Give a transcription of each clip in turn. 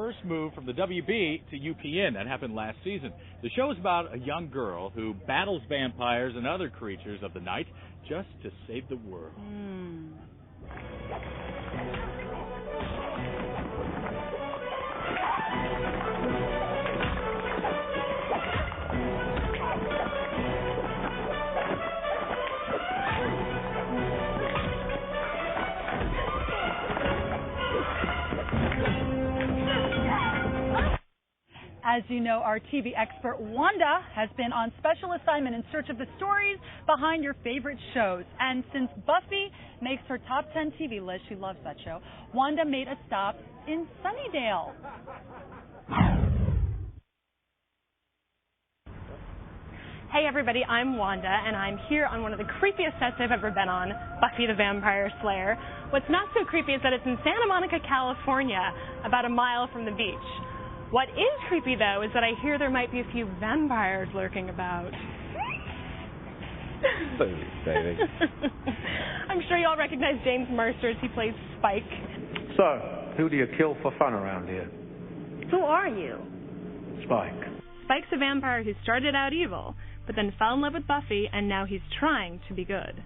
first move from the WB to UPN. That happened last season. The show is about a young girl who battles vampires and other creatures of the night just to save the world. As you know, our TV expert Wanda has been on special assignment in search of the stories behind your favorite shows. And since Buffy makes her top 10 TV list, she loves that show, Wanda made a stop in Sunnydale. Hey everybody, I'm Wanda, and I'm here on one of the creepiest sets I've ever been on, Buffy the Vampire Slayer. What's not so creepy is that it's in Santa Monica, California, about a mile from the beach. What is creepy, though, is that I hear there might be a few vampires lurking about. Baby. I'm sure you all recognize James Marsters. He plays Spike. So, who do you kill for fun around here? Who are you? Spike. Spike's a vampire who started out evil, but then fell in love with Buffy, and now he's trying to be good.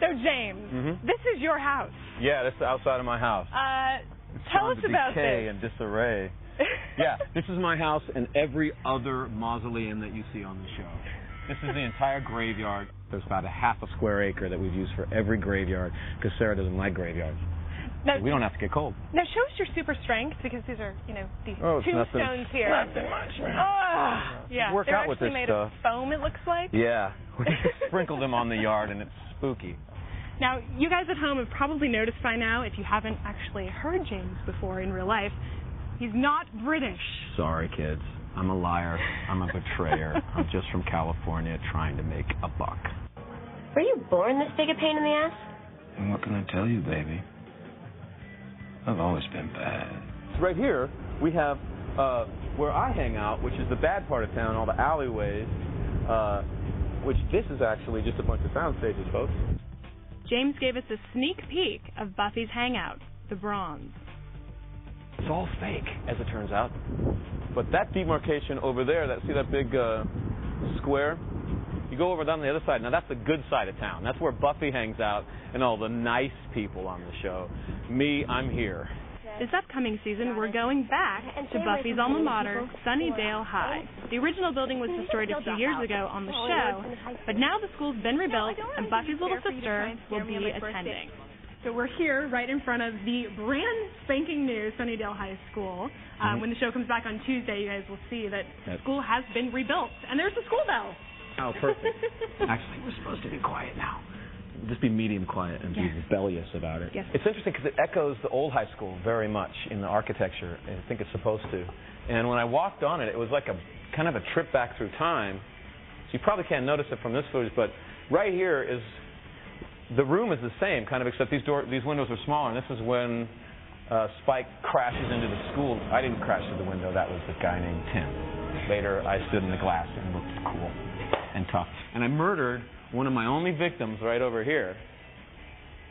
So, James, this is your house. Yeah, this is the outside of my house. Tell us about decay this. and disarray. Yeah, this is my house and every other mausoleum that you see on the show. This is the entire graveyard. There's about a half a square acre that we've used for every graveyard because Sarah doesn't like graveyards. Now, we don't have to get cold. Now show us your super strength because these are, these tombstones here. Nothing much, man. Yeah, Work they're out with actually this made of foam, it looks like. Yeah, we just sprinkle them on the yard and it's spooky. Now, you guys at home have probably noticed by now, if you haven't actually heard James before in real life, he's not British. Sorry, kids. I'm a liar. I'm a betrayer. I'm just from California trying to make a buck. Were you born this big a pain in the ass? And what can I tell you, baby? I've always been bad. Right here, we have where I hang out, which is the bad part of town, all the alleyways, which this is actually just a bunch of sound stages, folks. James gave us a sneak peek of Buffy's hangout, the Bronze. It's all fake, as it turns out. But that demarcation over there, see that big square? You go over down the other side. Now, that's the good side of town. That's where Buffy hangs out and all the nice people on the show. Me, I'm here. This upcoming season, we're going back to Buffy's alma mater, Sunnydale High. The original building was destroyed a few years ago on the show, but now the school's been rebuilt, and Buffy's little sister will be attending. So we're here right in front of the brand spanking new Sunnydale High School. When the show comes back on Tuesday, you guys will see that the school has been rebuilt. And there's the school bell. Oh, perfect. Actually, we're supposed to be quiet now. Just be medium quiet and be rebellious about it. Yes. It's interesting because it echoes the old high school very much in the architecture. I think it's supposed to. And when I walked on it, it was like a kind of a trip back through time. So you probably can't notice it from this footage, but right here is... The room is the same, kind of, except these windows are smaller, and this is when Spike crashes into the school. I didn't crash through the window. That was the guy named Tim. Later, I stood in the glass and looked cool and tough. And I murdered one of my only victims right over here.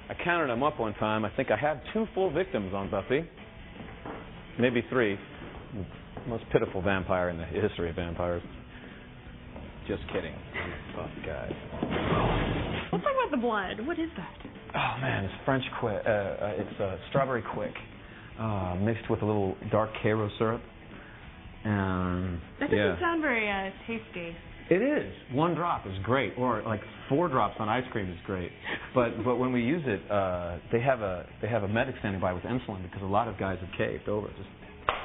I counted them up one time. I think I had 2 full victims on Buffy. Maybe 3. The most pitiful vampire in the history of vampires. Just kidding. I'm a tough guy. Let's talk about the blood. What is that? Oh, man, it's French quick. It's strawberry quick mixed with a little dark Cairo syrup. That doesn't sound very tasty. It is. 1 drop is great, or like 4 drops on ice cream is great. But when we use it, they have a medic standing by with insulin because a lot of guys have caved over. Just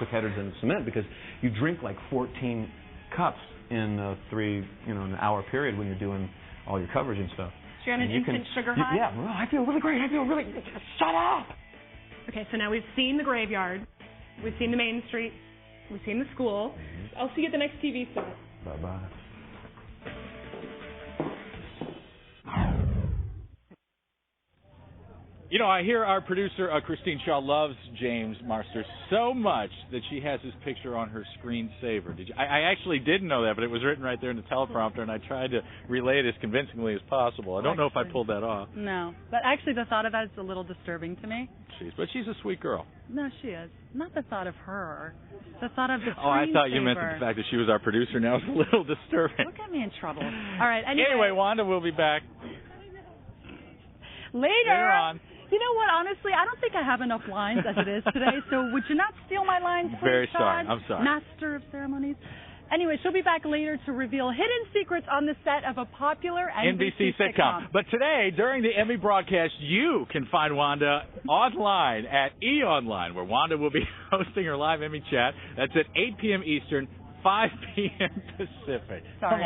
took headers in cement because you drink like 14 cups in an hour period when you're doing all your coverage and stuff. So you're on an instant sugar high? Yeah, well, I feel really great. Shut up! Okay, so now we've seen the graveyard, we've seen the main street, we've seen the school. I'll see you at the next TV set. Bye-bye. You know, I hear our producer, Christine Shaw, loves James Marsters so much that she has his picture on her screensaver. I actually didn't know that, but it was written right there in the teleprompter, and I tried to relay it as convincingly as possible. I don't know if I pulled that off. No, but actually the thought of that is a little disturbing to me. But she's a sweet girl. No, she is. Not the thought of her. The thought of the screensaver. Oh, I thought you meant the fact that she was our producer. Now it's a little disturbing. Don't get me in trouble. All right, Anyway, Wanda will be back. Later on. You know what? Honestly, I don't think I have enough lines as it is today, so would you not steal my lines, please, Very sorry. Todd? I'm sorry. Master of ceremonies. Anyway, she'll be back later to reveal hidden secrets on the set of a popular NBC sitcom. But today, during the Emmy broadcast, you can find Wanda online at eOnline, where Wanda will be hosting her live Emmy chat. That's at 8 p.m. Eastern, 5 p.m. Pacific. Sorry. Come on.